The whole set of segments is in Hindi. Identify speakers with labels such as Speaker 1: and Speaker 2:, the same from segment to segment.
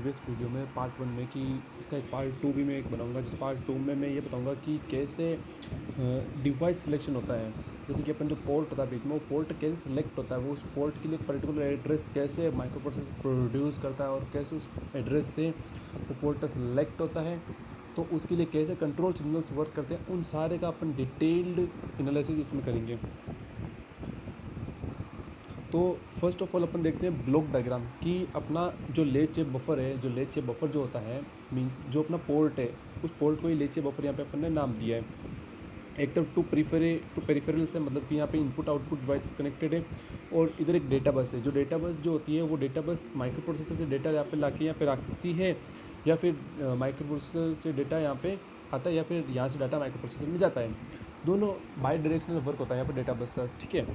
Speaker 1: प्रीवियस वीडियो में पार्ट 1 में कि इसका एक पार्ट 2 भी मैं एक बनाऊंगा, जिस पार्ट 2 में मैं ये बताऊंगा कि कैसे डिवाइस सिलेक्शन होता है। जैसे कि अपन जो पोर्ट होता है बीच में, वो पोर्ट कैसे सिलेक्ट होता है, वो उस पोर्ट के लिए पर्टिकुलर एड्रेस कैसे माइक्रो प्रोसेसर प्रोड्यूस करता है और कैसे उस एड्रेस से वो पोर्ट सिलेक्ट होता है, तो उसके लिए कैसे कंट्रोल सिग्नल्स वर्क करते हैं, उन सारे का अपन डिटेल्ड एनालिसिस इसमें करेंगे। तो फर्स्ट ऑफ ऑल अपन देखते हैं ब्लॉक डायग्राम कि अपना जो लेच चेप बफर है, जो लेच चेप बफर जो होता है मींस जो अपना पोर्ट है, उस पोर्ट को ही लेच चेप बफर यहाँ पे अपन ने नाम दिया है। एक तरफ टू पेरिफेरल से मतलब कि यहाँ पे इनपुट आउटपुट डिवाइसेस कनेक्टेड है, और इधर एक डेटा बस है। जो डेटा बस जो होती है वो डेटा बस माइक्रो प्रोसेसर से डेटा यहाँ पे लाके यहाँ पे रखती है, या फिर माइक्रो प्रोसेसर से डेटा यहाँ पे आता है, या फिर यहाँ से डाटा माइक्रो प्रोसेसर में जाता है। दोनों बाई डायरेक्शनल वर्क होता है यहाँ पर डेटा बस का, ठीक है।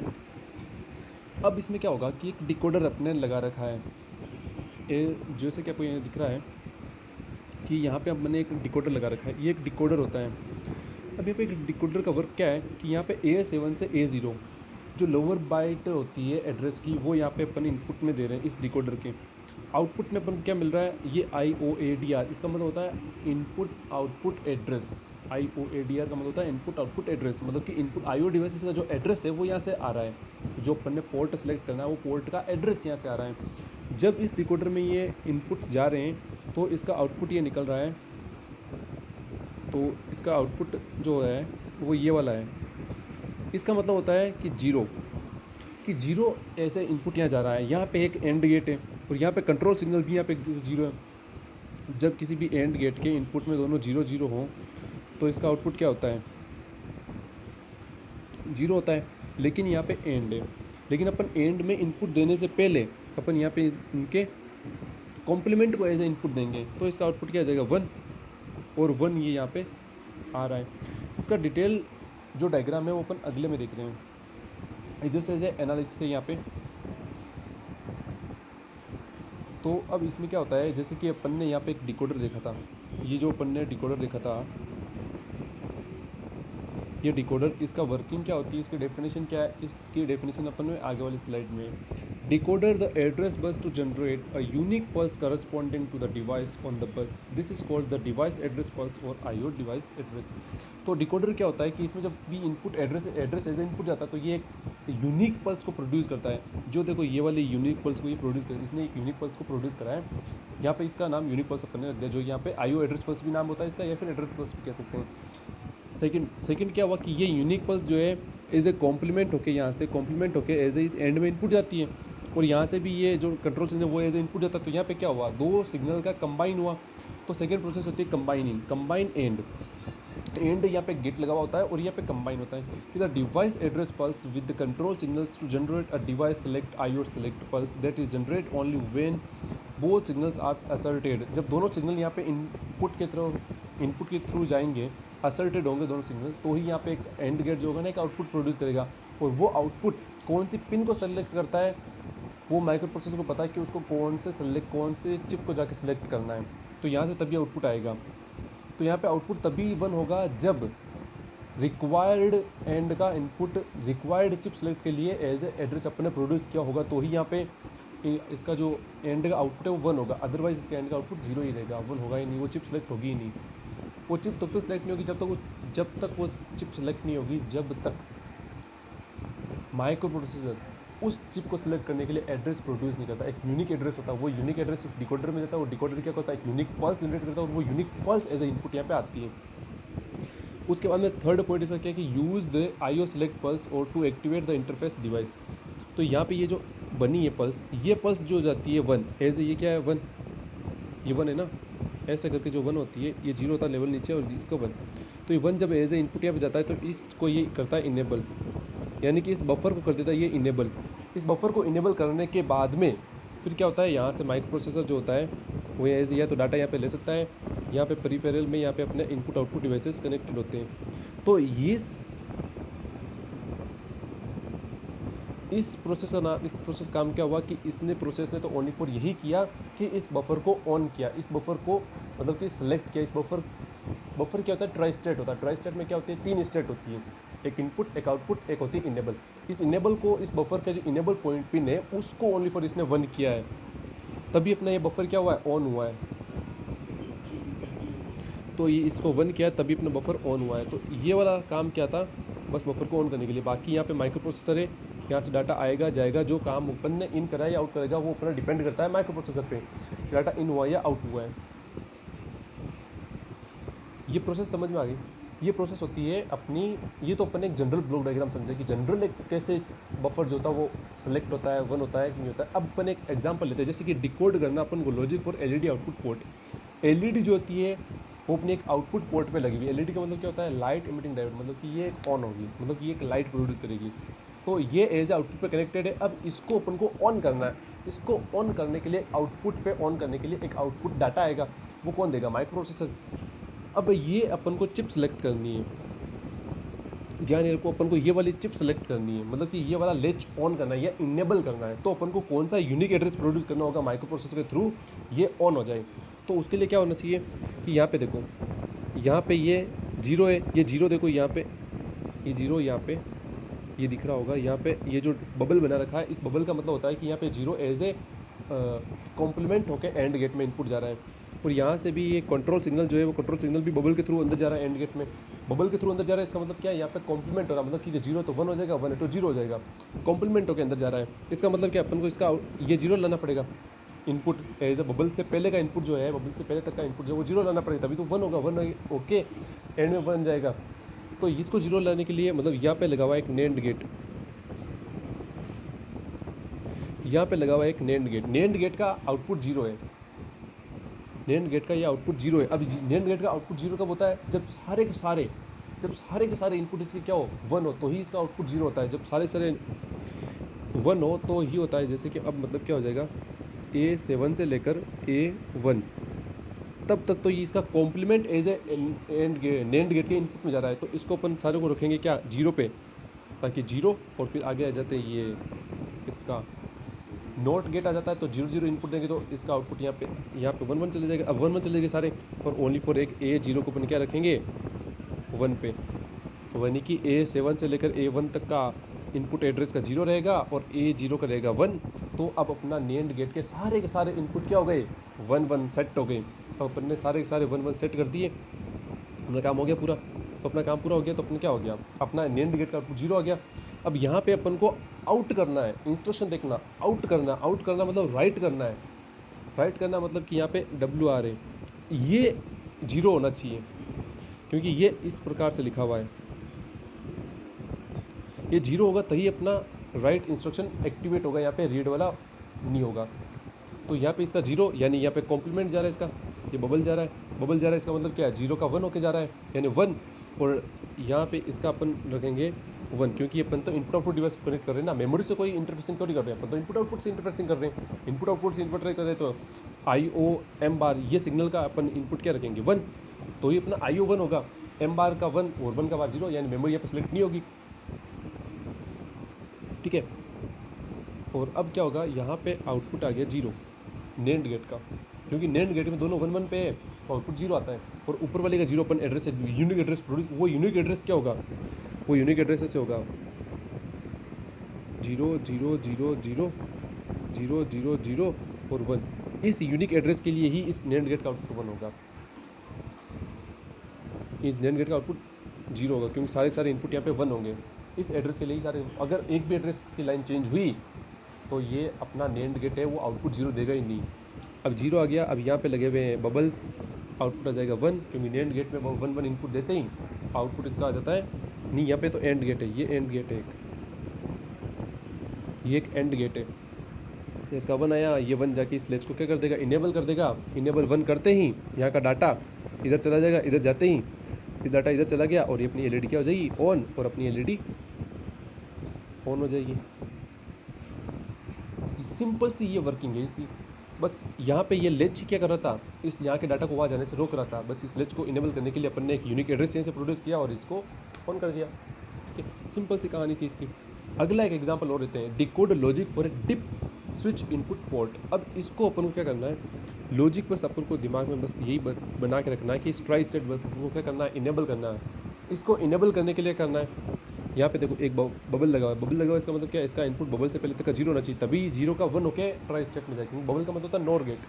Speaker 1: अब इसमें क्या होगा कि एक डिकोडर अपने लगा रखा है, जैसे कि आपको यहाँ दिख रहा है कि यहाँ पे अब मैंने एक डिकोडर लगा रखा है, ये एक डिकोडर होता है। अब यहाँ पे एक डिकोडर का वर्क क्या है कि यहाँ पे A7 से A0 जो लोअर बाइट होती है एड्रेस की, वो यहाँ पे अपन इनपुट में दे रहे हैं इस डिकोडर के। आउटपुट में अपन क्या मिल रहा है, ये IOADR, इसका मतलब होता है इनपुट आउटपुट एड्रेस। IOADR का मतलब होता है इनपुट आउटपुट एड्रेस, मतलब कि इनपुट IO डिवाइसेस का जो एड्रेस है वो यहाँ से आ रहा है। जो अपन ने पोर्ट सेलेक्ट करना है वो पोर्ट का एड्रेस यहाँ से आ रहा है। जब इस डिकोडर में ये इनपुट जा रहे हैं तो इसका आउटपुट ये निकल रहा है, तो इसका आउटपुट जो है वो ये वाला है। इसका मतलब होता है कि जीरो ऐसे इनपुट यहाँ जा रहा है। यहाँ पे एक एंड गेट है और यहाँ पे कंट्रोल सिग्नल भी यहाँ पे जीरो है। जब किसी भी एंड गेट के इनपुट में दोनों 0 0 हों तो इसका आउटपुट क्या होता है, 0 होता है। लेकिन यहाँ पे एंड है, लेकिन अपन एंड में इनपुट देने से पहले अपन यहाँ पे इनके कॉम्प्लीमेंट को एज ए इनपुट देंगे, तो इसका आउटपुट क्या आ जाएगा 1, और 1 ये यहाँ पे आ रहा है। इसका डिटेल जो डायग्राम है वो अपन अगले में देख रहे हैं, जस्ट एज ए एनालिसिस है यहाँ पे। तो अब इसमें क्या होता है, जैसे कि अपन ने यहाँ पे एक डिकोडर देखा था, ये जो अपन ने डिकोडर देखा था, ये डिकोडर, इसका वर्किंग क्या होती है, इसकी डेफिनेशन क्या है, इसकी डेफिनेशन अपन ने आगे वाली स्लाइड में। Decoder the address bus to generate a unique pulse corresponding to the device on the bus, this is called the device address pulse और IO डिवाइस एड्रेस। तो डिकोडर क्या होता है कि इसमें जब भी इनपुट एड्रेस एज इनपुट जाता है तो ये एक यूनिक पल्स को प्रोड्यूस करता है। जो देखो ये वाली यूनिक पल्स को ये प्रोड्यूस कर, इसने एक यूनिक पल्स को प्रोड्यूस करा है। यहाँ पे इसका नाम यूनिक पल्स अपन ने रख दिया, जो यहाँ पे IO एड्रेस पल्स भी नाम होता है इसका, या फिर एड्रेस पल्स भी कह सकते हैं। सेकंड क्या हुआ कि ये यूनिक पल्स जो है एज ए कॉम्प्लीमेंट होके, यहाँ से कॉम्प्लीमेंट होके एज ए इस एंड में इनपुट जाती है, और यहाँ से भी ये जो कंट्रोल सिग्नल वो एज ए इनपुट जाता है। तो यहाँ पे क्या हुआ, दो सिग्नल का कंबाइन हुआ। तो सेकंड प्रोसेस होती है कंबाइनिंग, कंबाइन एंड यहाँ पे गेट लगा हुआ होता है और यहाँ पे कंबाइन होता है। The device address pulse with the control signals to generate a device select IO select pulse that is generated only when both signals are asserted. जब दोनों सिग्नल यहाँ पे इनपुट के थ्रू जाएंगे, असर्टेड होंगे दोनों सिग्नल, तो ही यहाँ पे एक एंड गेट जो होगा ना एक आउटपुट प्रोड्यूस करेगा। और वो आउटपुट कौन सी पिन को सेलेक्ट करता है, वो माइक्रो प्रोसेसर को पता है कि उसको कौन से चिप को जाके सिलेक्ट करना है। तो यहाँ से तभी आउटपुट आएगा। तो यहाँ पे आउटपुट तभी 1 होगा जब रिक्वायर्ड एंड का इनपुट रिक्वायर्ड चिप सेलेक्ट के लिए एज ए एड्रेस अपने प्रोड्यूस किया होगा, तो ही यहाँ पे इसका जो एंड का आउटपुट है वो 1 होगा। अदरवाइज इसका एंड का आउटपुट 0 ही रहेगा, 1 होगा ही नहीं, वो चिप सेलेक्ट होगी ही नहीं। वो चिप तब तक सेलेक्ट नहीं होगी जब तक वो चिप सेलेक्ट नहीं होगी, जब तक माइक्रो प्रोसेसर उस चिप को सिलेक्ट करने के लिए एड्रेस प्रोड्यूस नहीं करता। एक यूनिक एड्रेस होता है, वो यूनिक एड्रेस उस डिकोडर में जाता है। वो डिकोडर क्या करता है, एक यूनिक पल्स जनरेट करता है, और वो unique pulse as a input यहाँ पे आती है। उसके बाद में थर्ड पॉइंट इसका क्या है कि use the IO select pulse और to activate the interface device. तो यहाँ पे ये जो बनी है पल्स, ये पल्स जो जाती है 1 एज ए, ये क्या है 1, ये 1 है ना, ऐसा करके जो 1 होती है, ये 0 होता है लेवल नीचे और इसको 1। तो ये 1 जब एज ए इनपुट यहाँ पे जाता है तो इसको ये करता है इनेबल, यानी कि इस बफर को कर देता है ये इनेबल। इस बफर को इनेबल करने के बाद में फिर क्या होता है, यहाँ से माइक्रो प्रोसेसर जो होता है वो एज या तो डाटा यहाँ पे ले सकता है, यहाँ पे पेरिफेरल में यहाँ पे अपने इनपुट आउटपुट डिवाइसेस कनेक्टेड होते हैं। तो इस प्रोसेस काम क्या हुआ कि प्रोसेस ने तो ओनली फॉर यही किया कि इस बफर को ऑन किया, इस बफर को मतलब कि सिलेक्ट किया। इस बफर क्या होता है, ट्राई स्टेट होता है। ट्राई स्टेट में क्या होती है, 3 स्टेट होती है, एक इनपुट, एक आउटपुट, एक होती है इनेबल। इस इनेबल को, इस बफर का जो इनेबल पॉइंट पिन है उसको ओनली फॉर इसने 1 किया है। तभी अपना ये बफर क्या हुआ है, ऑन हुआ है। तो ये इसको 1 किया है तभी अपना बफर ऑन हुआ है। तो ये वाला काम क्या था, बस बफर को ऑन करने के लिए। बाकी यहाँ पे माइक्रो प्रोसेसर है, यहाँ से डाटा आएगा जाएगा, जो काम अपन ने इन करा है या आउट करेगा वो अपना डिपेंड करता है माइक्रो प्रोसेसर पे, डाटा इन हुआ या आउट हुआ है। ये प्रोसेस समझ में आ गई। ये प्रोसेस होती है अपनी, ये तो अपन एक जनरल ब्लॉक डायग्राम समझे कि जनरल एक कैसे बफर जो होता है वो सेलेक्ट होता है, 1 होता है कि नहीं होता है। अब अपन एक एग्जांपल लेते हैं, जैसे कि डिकोड करना अपन को logic for LED output port. LED जो होती है वो अपनी एक आउटपुट पोर्ट पे लगी हुई है। एलईडी का मतलब क्या होता है, लाइट इमिटिंग डायोड, मतलब कि ये ऑन होगी, मतलब कि ये एक लाइट प्रोड्यूस करेगी। तो ये एज आउटपुट पे कनेक्टेड है। अब इसको अपन को ऑन करना है। इसको ऑन करने के लिए, आउटपुट पे ऑन करने के लिए एक आउटपुट डाटा आएगा, वो कौन देगा, माइक्रो प्रोसेसर। अब ये अपन को चिप सेलेक्ट करनी है, ध्यान रखो, अपन को ये वाली चिप सेलेक्ट करनी है, मतलब कि ये वाला लेच ऑन करना है या इनेबल करना है। तो अपन को कौन सा यूनिक एड्रेस प्रोड्यूस करना होगा माइक्रो प्रोसेसर के थ्रू ये ऑन हो जाए। तो उसके लिए क्या होना चाहिए कि यहाँ पे देखो, यहाँ पे ये 0 है, ये 0 देखो, यहाँ पे ये 0, यहाँ पे ये दिख रहा होगा, यहाँ पे ये जो बबल बना रखा है, इस बबल का मतलब होता है कि यहाँ पे 0 एज ए कॉम्प्लीमेंट होकर एंड गेट में इनपुट जा रहा है। और यहाँ से भी ये कंट्रोल सिग्नल जो है, वो कंट्रोल सिग्नल भी बबल के थ्रू अंदर जा रहा है, एंड गेट में बबल के थ्रू अंदर जा रहा है। इसका मतलब क्या है, यहाँ पे कॉम्प्लीमेंट हो रहा है, मतलब कि 0 तो 1 हो जाएगा, 1 है तो 0 हो जाएगा, कॉम्प्लीमेंट होकर अंदर जा रहा है। इसका मतलब क्या, अपन को इसका ये 0 लाना पड़ेगा, इनपुट एज ए बबल से पहले का इनपुट जो है, बबल से पहले तक का इनपुट जो है वो 0 लाना पड़ेगा, तभी तो 1 होगा, 1 ओके, एंड में 1 जाएगा। तो इसको 0 लाने के लिए मतलब यहाँ पे लगा हुआ एक नेंड गेट, यहाँ पे लगा हुआ एक नेंड गेट। नेंड गेट का आउटपुट 0 है, नेंड गेट का ये आउटपुट 0 है। अब नेंड गेट का आउटपुट 0 कब होता है, जब सारे के सारे इनपुट इसके क्या हो, 1 हो, तो ही इसका आउटपुट 0 होता है। जब सारे 1 हो तो ही होता है। जैसे कि अब मतलब क्या हो जाएगा, A7 से लेकर A1 तब तक तो ये इसका complement as a NAND gate के इनपुट में जा रहा है। तो इसको अपन सारे को रखेंगे क्या, 0 पे, ताकि 0 और फिर आगे आ जाते हैं ये इसका नोट गेट आ जाता है। तो 0 0 इनपुट देंगे तो इसका आउटपुट यहाँ पे 1 1 चले जाएगा। अब 1 1 चले जाएंगे सारे, और ओनली फॉर एक A0 को अपन क्या रखेंगे, 1 पे, यानी कि A7 से लेकर A1 तक का इनपुट एड्रेस का 0 रहेगा और A0 का रहेगा 1। तो अब अपना नेंड गेट के सारे इनपुट क्या हो गए, 1 1 सेट हो गए। अब अपन ने सारे 1 1 सेट कर दिए, अपना काम हो गया पूरा। तो अपना काम पूरा हो गया तो अपन क्या हो गया, अपना नेंड गेट का आउटपुट 0 आ गया। अब यहाँ पे अपन को आउट करना है, इंस्ट्रक्शन देखना, आउट करना मतलब राइट करना है। राइट करना मतलब कि यहाँ पे WR है, ये 0 होना चाहिए, क्योंकि ये इस प्रकार से लिखा हुआ है, ये 0 होगा तभी अपना राइट इंस्ट्रक्शन एक्टिवेट होगा, यहाँ पे रीड वाला नहीं होगा। तो यहाँ पे इसका 0, यानी यहाँ पे कॉम्प्लीमेंट जा रहा है इसका, ये बबल जा रहा है, इसका मतलब क्या है, 0 का 1 होके जा रहा है, यानी 1। और यहाँ पे इसका अपन रखेंगे 1, क्योंकि अपन तो इनपुट आउटपुट डिवाइस कनेक्ट कर रहे हैं ना, मेमोरी से कोई इंटरफेसिंग तो नहीं कर रहे हैं, अपन तो इनपुट आउटपुट से इंटरफेसिंग कर रहे हैं। इनपुट आउटपुट से इनपुट कर रहे हैं तो IO M बार, ये सिग्नल का अपन इनपुट क्या रखेंगे, 1। तो ये अपना IO 1 होगा, M बार का 1 और 1 का बार 0, यानी मेमोरी यहाँ पर सेलेक्ट नहीं होगी, ठीक है। और अब क्या होगा, यहाँ पे आउटपुट आ गया 0 नेंड गेट का, क्योंकि नेंड गेट में दोनों 1 1 पे है तो आउटपुट 0 आता है। और ऊपर वाले का 0 अपन एड्रेस है, यूनिक एड्रेस प्रोड्यूस, वो यूनिक एड्रेस क्या होगा, वो यूनिक एड्रेस ऐसे होगा 0 0 0 0 0 0 0 और 1। इस यूनिक एड्रेस के लिए ही इस नेंड गेट का आउटपुट 1 होगा, इस नेंड गेट का आउटपुट 0 होगा, क्योंकि सारे इनपुट यहाँ पे 1 होंगे। इस एड्रेस के लिए ही सारे, अगर एक भी एड्रेस की लाइन चेंज हुई तो ये अपना नेंड गेट है वो आउटपुट 0 देगा ही नहीं। अब 0 आ गया, अब यहाँ पे लगे हुए हैं बबल्स, आउटपुट आ जाएगा 1, क्योंकि नेंड गेट में 1 1 इनपुट देते ही आउटपुट इसका आ जाता है नहीं। यहाँ पे तो एंड गेट है, ये एंड गेट है, ये एक एंड गेट है, इसका 1 आया, ये 1 जाके इस लेच को क्या कर देगा, इनेबल कर देगा। इनेबल 1 करते ही यहाँ का डाटा इधर चला जाएगा, इधर जाते ही इस डाटा इधर चला गया और ये अपनी LED क्या हो जाएगी, ऑन, और अपनी LED ऑन हो जाएगी। सिंपल सी ये वर्किंग है इसकी। बस यहाँ पे ये लेच क्या कर रहा था, इस यहाँ के डाटा को वहाँ जाने से रोक रहा था। बस इस लेच को इनेबल करने के लिए अपन ने एक यूनिक एड्रेस यहाँ से प्रोड्यूस किया और इसको ऑन कर दिया, ठीक है। सिंपल सी कहानी थी इसकी। अगला एक एग्जांपल और देते हैं, decode logic for a DIP switch input port. अब इसको अपन को क्या करना है, लॉजिक बस अपन को दिमाग में बस यही बना के रखना है कि इस ट्राई स्टेट बस को क्या करना है, इनेबल करना है। इसको इनेबल करने के लिए करना है, यहाँ पे देखो एक बबल लगा हुआ है, बबल लगा हुआ है, इसका मतलब क्या है, इसका इनपुट बबल से पहले तक का जीरो होना चाहिए, तभी जीरो का वन होके ट्राई स्टेट में जाएगा। बबल का मतलब होता है नॉर गेट,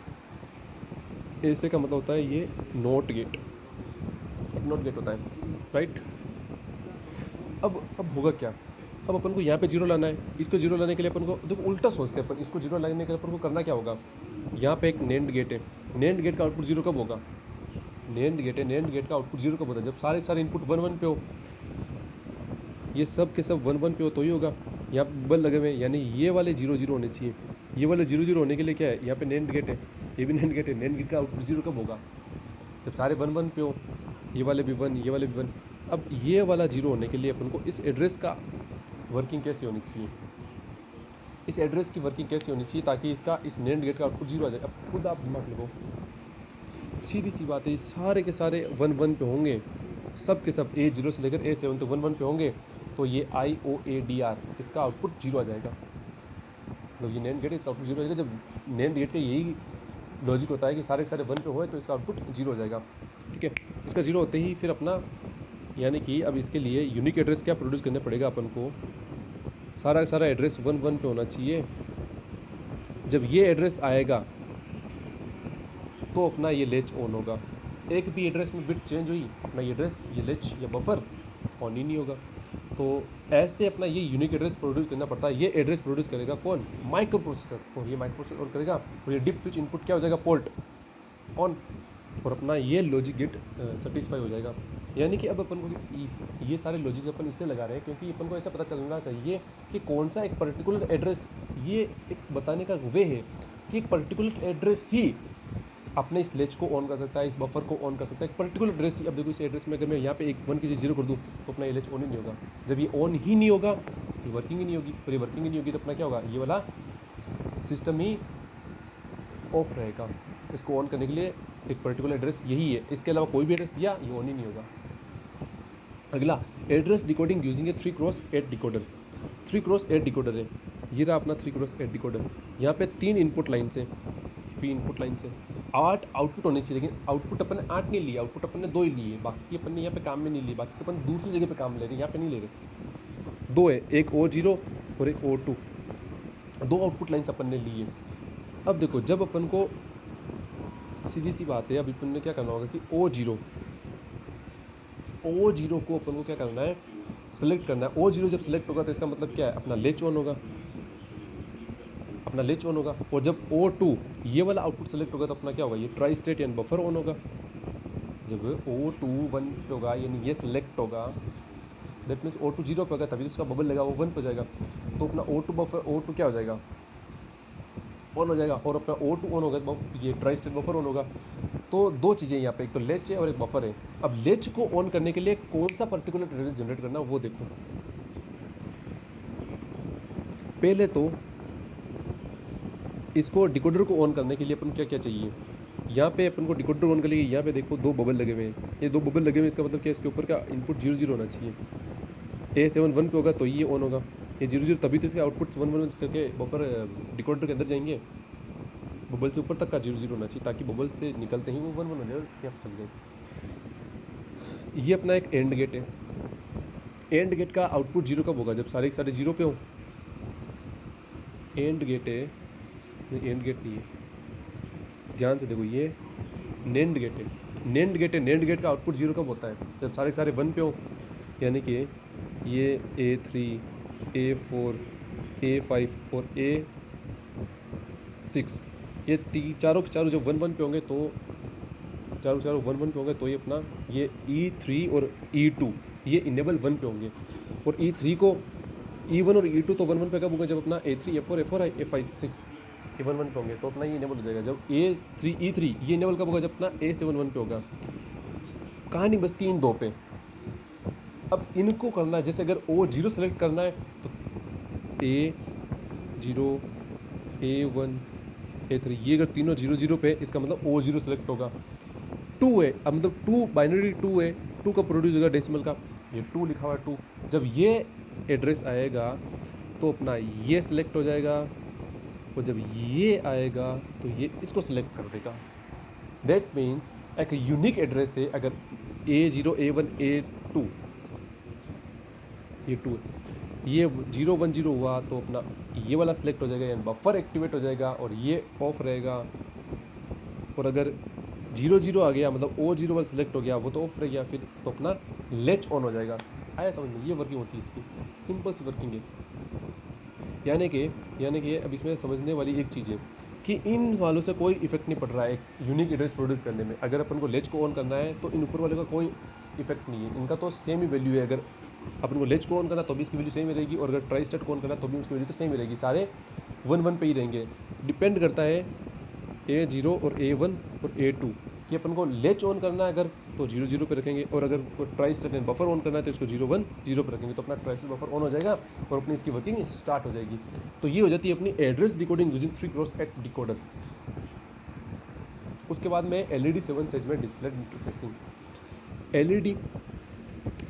Speaker 1: ऐसे का मतलब होता है ये नॉट गेट, नॉट गेट होता है, राइट। अब होगा क्या, अब अपन को यहाँ पे जीरो लाना है, इसको जीरो लाने के लिए अपन को देखो उल्टा सोचते हैं अपन, इसको जीरो लाने के लिए अपन को करना क्या होगा, यहाँ पे एक नेंड गेट है, नेंड गेट का आउटपुट जीरो कब होगा, नेंड गेट है, नेंड गेट का आउटपुट जीरो कब होता है, जब सारे सारे इनपुट वन वन पे हो, ये सब के सब वन वन पे हो तो ही होगा। यहाँ पे बल लगे हुए हैं, यानी ये वाले जीरो जीरो होने चाहिए, ये वाले जीरो जीरो होने के लिए क्या है, यहाँ पे नेंड गेट है, ये भी नेंड गेट है, नेंड गेट का आउटपुट जीरो कब होगा, जब सारे वन वन पे हो, ये वाले भी वन, ये वाले भी वन। अब ये वाला जीरो होने के लिए अपन को इस एड्रेस का वर्किंग कैसे होनी चाहिए, इस एड्रेस की वर्किंग कैसे होनी चाहिए ताकि इसका इस नेंड गेट का आउटपुट जीरो आ जाए। अब खुद आप दिमाग लगाओ, सीधी सी बात है, ये सारे के सारे वन वन पे होंगे, सब के सब A0 से लेकर A7 तो वन वन पे होंगे, तो ये IOADR इसका आउटपुट जीरो आ जाएगा, तो ये नेंड गेट इसका आउटपुट जीरो आ जाएगा। जब नेंड गेट का यही लॉजिक होता है कि सारे के सारे वन पे होए तो इसका आउटपुट जीरो हो जाएगा, ठीक है। इसका जीरो होते ही फिर अपना यानी कि अब इसके लिए यूनिक एड्रेस क्या प्रोड्यूस करना पड़ेगा अपन को, सारा का सारा एड्रेस वन वन पे होना चाहिए। जब ये एड्रेस आएगा तो अपना ये लेच ऑन होगा, एक भी एड्रेस में बिट चेंज हुई अपना ये एड्रेस, ये लेच या बफर ऑन ही नहीं होगा। तो ऐसे अपना ये यूनिक एड्रेस प्रोड्यूस करना पड़ता है। ये एड्रेस प्रोड्यूस करेगा कौन, माइक्रो प्रोसेसर, और ये माइक्रो प्रोसेसर करेगा, और ये डिप स्विच इनपुट क्या हो जाएगा, पोर्ट ऑन, और अपना ये लॉजिक गेट सेटिस्फाई हो जाएगा। यानी कि अब अपन को ये सारे लॉजिक्स अपन इसलिए लगा रहे हैं क्योंकि अपन को ऐसा पता चलना चाहिए कि कौन सा एक पर्टिकुलर एड्रेस, ये एक बताने का वे है कि एक पर्टिकुलर एड्रेस ही अपने इस लेच को ऑन कर सकता है, इस बफर को ऑन कर सकता है, एक पर्टिकुलर एड्रेस। अब देखो इस एड्रेस में अगर मैं यहाँ पे एक वन की जगह जीरो कर दूँ तो अपना ये लेच ऑन ही नहीं होगा। जब ये ऑन ही नहीं होगा ये वर्किंग ही नहीं होगी, और ये वर्किंग ही नहीं होगी तो अपना क्या होगा, ये वाला सिस्टम ही ऑफ रहेगा। इसको ऑन करने के लिए एक पर्टिकुलर एड्रेस यही है, इसके अलावा कोई भी एड्रेस दिया ये ऑन ही नहीं होगा। अगला एड्रेस डिकोडिंग यूजिंग ए 3x8 डिकोडर, 3x8 डिकोडर है, ये रहा अपना 3x8 डिकोडर। यहाँ पे 3 इनपुट लाइन से, 3 इनपुट लाइन से 8 आउटपुट होने चाहिए, लेकिन आउटपुट अपन ने 8 नहीं लिए, आउटपुट अपन ने 2 ही लिए, बाकी अपन ने यहाँ पे काम में नहीं लिए, बाकी अपन दूसरी जगह पे काम ले रहे हैं, यहाँ पे नहीं ले रहे। 2 है, एक O0 और एक O2, 2 आउटपुट लाइन्स अपन ने लिए। अब देखो जब अपन को सीधी सी बात है, अभी अपन ने क्या करना होगा कि O0 को अपन को क्या करना है, सेलेक्ट करना है। O0 जब सेलेक्ट होगा तो इसका मतलब क्या है, अपना लेच ऑन होगा, अपना लेच ऑन होगा। और जब O2 ये वाला आउटपुट सेलेक्ट होगा तो अपना क्या होगा, ये ट्राई स्टेट यानी बफर ऑन होगा। जब O2 1 पे होगा यानी ये सेलेक्ट होगा, दैट मीन्स O2 0 पे होगा, तभी तो उसका बबल लगा वो 1 पे जाएगा, तो अपना O2 बफर, O2 क्या हो जाएगा, ऑन हो जाएगा। और अपना O2 ऑन होगा तो ये ट्राई स्टेट बफर ऑन होगा। तो 2 चीज़ें यहाँ पे, एक तो लेच है और एक बफर है। अब लेच को ऑन करने के लिए कौन सा पर्टिकुलर एड्रेस जनरेट करना वो देखो। पहले तो इसको डिकोडर को ऑन करने के लिए अपन क्या क्या चाहिए, यहाँ पे अपन को डिकोडर ऑन करने के लिए यहाँ पे देखो 2 बबल लगे हुए हैं, ये 2 बबल लगे हुए हैं, इसका मतलब क्या, इसके ऊपर का इनपुट 0 0 होना चाहिए। A7 1 पे होगा तो ये ऑन होगा, ये 0 0 तभी तो इसके आउटपुट 1 1 करके बफर डिकोडर के अंदर जाएंगे। बबल से ऊपर तक का 0 0 होना चाहिए ताकि बबल से निकलते ही वो 1 1 हो जाए, यहाँ पर चल जाए। ये अपना एक एंड गेट है, एंड गेट का आउटपुट 0 कब होगा, जब सारे के सारे 0 पे हो। एंड गेट है, नहीं एंड गेट नहीं है, ध्यान से देखो ये नेंड गेट है, नेंड गेट है, नेंड गेट का आउटपुट 0 कब होता है, जब सारे के सारे 1 पे हो। यानी कि ये A3 A4 A5 और A6 ये चारों के चारों जब 1 1 पे होंगे तो चारों 1 1 पे होंगे तो ये अपना ये E3 और E2 ये इनेबल 1 पे होंगे। और E3 को E1 और E2 तो 1 1 पे कब होंगे, जब अपना A3 A4 A4 A5 6 ये 1 1 पे होंगे तो अपना ये इनेबल हो जाएगा। जब A3 E3 ये इनेबल कब होगा, जब अपना A7 1 पे होगा। कहानी बस 3 2 पे। अब इनको करना है, जैसे अगर O0 सेलेक्ट करना है तो A0 A1 A3 ये अगर तीनों 0 0 पे, इसका मतलब O0 सेलेक्ट होगा। 2 है, अब मतलब 2 बाइनरी 2 है, 2 का प्रोड्यूस होगा डेसिमल का, ये 2 लिखा हुआ है 2। जब ये एड्रेस आएगा तो अपना ये सिलेक्ट हो जाएगा, और जब ये आएगा तो ये इसको सिलेक्ट कर देगा। दैट मीन्स एक यूनिक एड्रेस है, अगर A0 A1 A2 ये 2, ये 0 1 0 हुआ तो अपना ये वाला सिलेक्ट हो जाएगा, यानी बफर एक्टिवेट हो जाएगा और ये ऑफ रहेगा। और अगर 0 0 आ गया मतलब O0 वाला सिलेक्ट हो गया, वो तो ऑफ रह गया, फिर तो अपना लेच ऑन हो जाएगा। आया समझ में? ये वर्किंग होती है इसकी, सिंपल सी वर्किंग है। यानी कि अब इसमें समझने वाली एक चीज़ है कि इन वालों से कोई इफेक्ट नहीं पड़ रहा है एक यूनिक एड्रेस प्रोड्यूस करने में। अगर अपन को लेच को ऑन करना है तो इन ऊपर वाले का कोई इफेक्ट नहीं है, इनका तो सेम ही वैल्यू है। अगर अपन को लेच को ऑन करना तो भी इसकी वैल्यू सेम ही रहेगी, और अगर ट्राई स्टेट को ऑन करना तो भी उसकी वैल्यू तो सेम ही रहेगी, सारे 1 1 पे ही रहेंगे। डिपेंड करता है A0 और A1 और A2 कि अपन को लेच ऑन करना है अगर तो 0 0 पे रखेंगे, और अगर tri state and buffer on करना है तो इसको 0 1 0 पे रखेंगे, तो अपना ट्राई स्टेट बफर ऑन हो जाएगा और अपनी इसकी वर्किंग स्टार्ट हो जाएगी। तो ये हो जाती है अपनी address decoding using 3x8 decoder. उसके बाद में LED 7 segment display interfacing. LED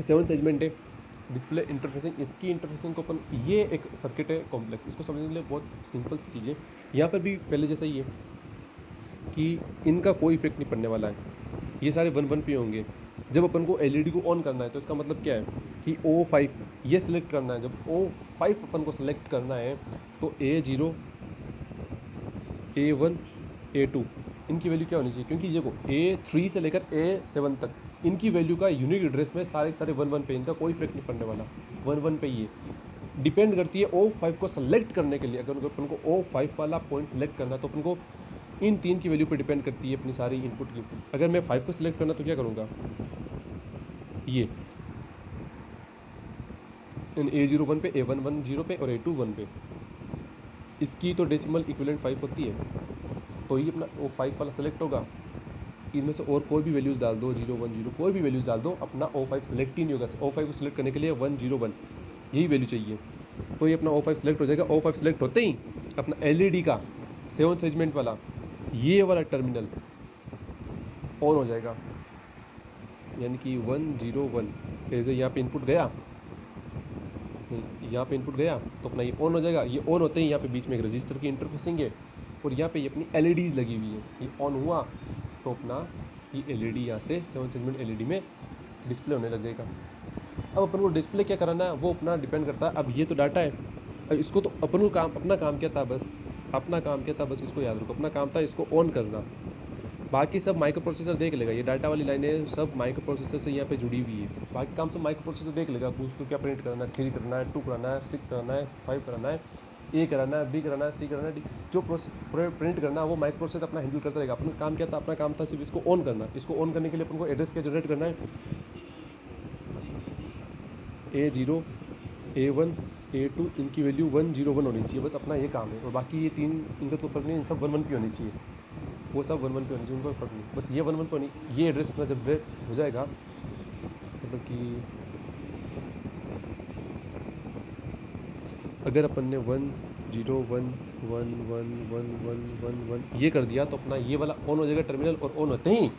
Speaker 1: 7 segment है डिस्प्ले इंटरफेसिंग। इसकी इंटरफेसिंग को अपन, ये एक सर्किट है कॉम्प्लेक्स, इसको समझने के लिए बहुत सिंपल सी चीज़ है। यहाँ पर भी पहले जैसा ही है कि इनका कोई इफेक्ट नहीं पड़ने वाला है, ये सारे 1 1 पे होंगे। जब अपन को LED को ऑन करना है तो इसका मतलब क्या है कि O5 ये सिलेक्ट करना है। जब O5 अपन को सिलेक्ट करना है तो A0 A1 A2 इनकी वैल्यू क्या होनी चाहिए, क्योंकि देखो A3 से लेकर A7 तक इनकी वैल्यू का यूनिक एड्रेस में सारे 1 1 पे, इनका कोई इफेक्ट नहीं पड़ने वाला, 1 1 पे ये डिपेंड करती है। O5 को सेलेक्ट करने के लिए अगर अपन को O5 वाला पॉइंट सेलेक्ट करना है तो अपन को इन 3 की वैल्यू पे डिपेंड करती है अपनी सारी इनपुट की। अगर मैं 5 को सिलेक्ट करना तो क्या करूँगा, ये इन A0 1 पे, A1 1 0 पे और A2 1 पे, इसकी तो डेसिमल इक्विवेलेंट 5 होती है, तो ये अपना O5 वाला सेलेक्ट होगा। इनमें से और कोई भी वैल्यूज़ डाल दो, 0 1 0 कोई भी वैल्यूज़ डाल दो, अपना O5 सेलेक्ट ही नहीं होगा। O5 को सिलेक्ट करने के लिए 1 0 1 यही वैल्यू चाहिए, तो ये अपना O5 सेलेक्ट हो जाएगा। O5 सेलेक्ट होते ही अपना LED का 7 सेगमेंट वाला ये वाला टर्मिनल ऑन हो जाएगा, यानी कि 1 0 1 जैसे यहाँ पे इनपुट गया, यहाँ पे इनपुट गया तो अपना ये ऑन हो जाएगा। ये ऑन होते ही यहाँ पे बीच में एक रजिस्टर की इंटरफेसिंग है और यहाँ पे ये अपनी LEDs लगी हुई है। ये ऑन हुआ तो अपना ये LED यहाँ से 7 सेगमेंट LED में डिस्प्ले होने लग जाएगा। अब अपन को डिस्प्ले क्या कराना है वो अपना डिपेंड करता है। अब ये तो डाटा है, अब इसको तो अपन को अपना काम क्या था, बस इसको याद रखो, अपना काम था इसको ऑन करना। बाकी सब माइक्रो प्रोसेसर देख लेगा, ये डाटा वाली लाइनें सब माइक्रो प्रोसेसर से यहाँ पे जुड़ी हुई है। बाकी काम सब माइक्रो प्रोसेसर देख लेगा, उसको क्या प्रिंट करना है, 3 करना है, 2 कराना है, 6 कराना है, 5 कराना है, A कराना है, B कराना है, C कराना है, जो प्रिंट करना है वो माइक्रो प्रोसेसर अपना हैंडल करता रहेगा। अपना काम क्या था, अपना काम था सिर्फ इसको ऑन करना। इसको ऑन करने के लिए अपन को एड्रेस क्या जनरेट करना है, A0 A1 A2 इनकी वैल्यू 1 0 1 होनी चाहिए, बस अपना ये काम है। और बाकी ये 3 इनका कोई फर्क नहीं, सब 1 1 पे होनी चाहिए, वो सब 1 1 पे होनी चाहिए, उनका फर्क नहीं, बस ये 1 1 पे होनी। ये एड्रेस अपना जब ब्रेक हो जाएगा, मतलब कि अगर अपन ने 1 0 1 1 1 1 1 1 1 ये कर दिया तो अपना ये वाला ऑन हो जाएगा टर्मिनल, और ऑन होते ही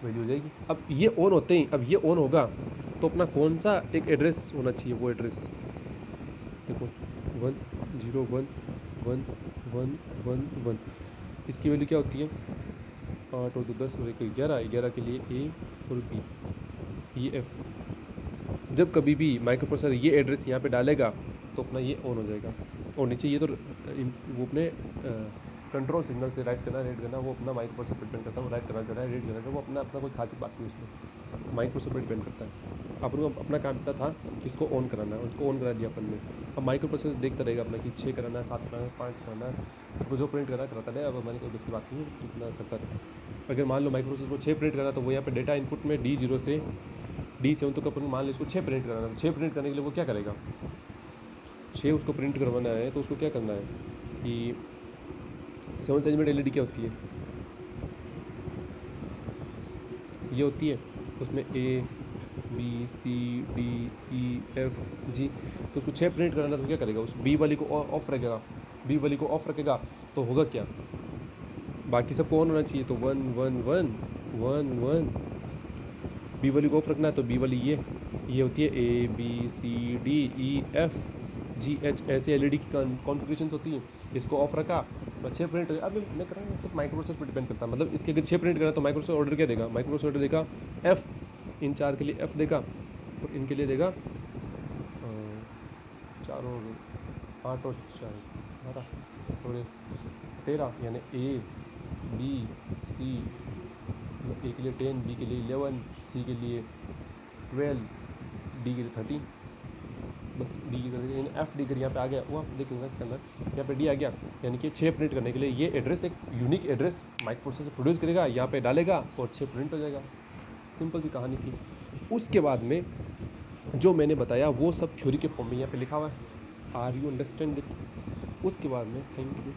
Speaker 1: वैल्यू हो जाएगी। अब ये ऑन होते ही, अब ये ऑन होगा तो अपना कौन सा एक एड्रेस होना चाहिए, वो एड्रेस देखो 1 0 1 1 1 1 1, इसकी वैल्यू क्या होती है 8 और 2 10 और 1 11, 11 के लिए A और B, ये F। जब कभी भी माइक्रो प्रोसेसर ये एड्रेस यहाँ पे डालेगा तो अपना ये ऑन हो जाएगा। और नीचे ये तो वो अपने कंट्रोल सिग्नल से राइट करना रीड करना वो अपना माइक्रो प्रोसेसर पर डिपेंड करता है, वो राइट करना चाह रहा है रीड करना, वो अपना कोई खास बात नहीं उसमें, माइक्रो प्रोसेसर पर डिपेंड करता है। अपन को अपना काम इतना था इसको ऑन कराना है, उसको ऑन करा दिया अपन ने। अब माइक्रो प्रोसेसर देखता रहेगा अपना कि 6 कराना है, 7 कराना है, 5 कराना है, तो जो प्रिंट करना कराता है। अब हमारी कोई इसकी बात नहीं है, इतना करता रहे। अगर मान लो माइक्रो प्रोसेसर को 6 प्रिंट करना तो वो यहाँ पे डेटा इनपुट में D0 से D7 तक अपन मान लो इसको 6 प्रिंट कराना है। 6 प्रिंट करने के लिए वो क्या करेगा, 6 उसको प्रिंट करवाना है तो उसको क्या करना है कि 7 सेगमेंट LED क्या होती है, ये होती है, उसमें A B C D E F G, तो उसको 6 प्रिंट कराना तो क्या करेगा, उस B वाली को ऑफ रखेगा, B वाली को ऑफ रखेगा तो होगा क्या, बाकी सबको ऑन होना चाहिए। तो 1 1 1 1 1, B वाली को ऑफ रखना है तो B वाली ये होती है A B C D E F G H, ऐसे LED की कॉन्फ़िगरेशन होती है। इसको ऑफ रखा 6 प्रिंट, अब मैं कर रहा हूँ सिर्फ माइक्रो प्रोसेसर पर डिपेंड करता है। मतलब इसके अगर 6 प्रिंट करा तो माइक्रो प्रोसेसर ऑर्डर क्या देगा, माइक्रो प्रोसेसर ऑर्डर देगा F, इन 4 के लिए F देगा और इनके लिए देगा 4 और 8 और 4 12 और 13 यानी ए बी सी, ए के लिए 10, बी के लिए 11, सी के लिए 12, डी के लिए 13, बस डी की तरह एफ डी कर यहाँ पे आ गया। वो आप देखेंगे इसके अंदर यहाँ पे डी आ गया, यानी कि 6 प्रिंट करने के लिए ये एड्रेस एक unique address micro processor produce करेगा, यहाँ पे डालेगा और 6 प्रिंट हो जाएगा। सिंपल सी कहानी थी। उसके बाद में जो मैंने बताया वो सब थ्योरी के फॉर्म में यहाँ पे लिखा हुआ है। Are you understand that? उसके बाद में थैंक यू।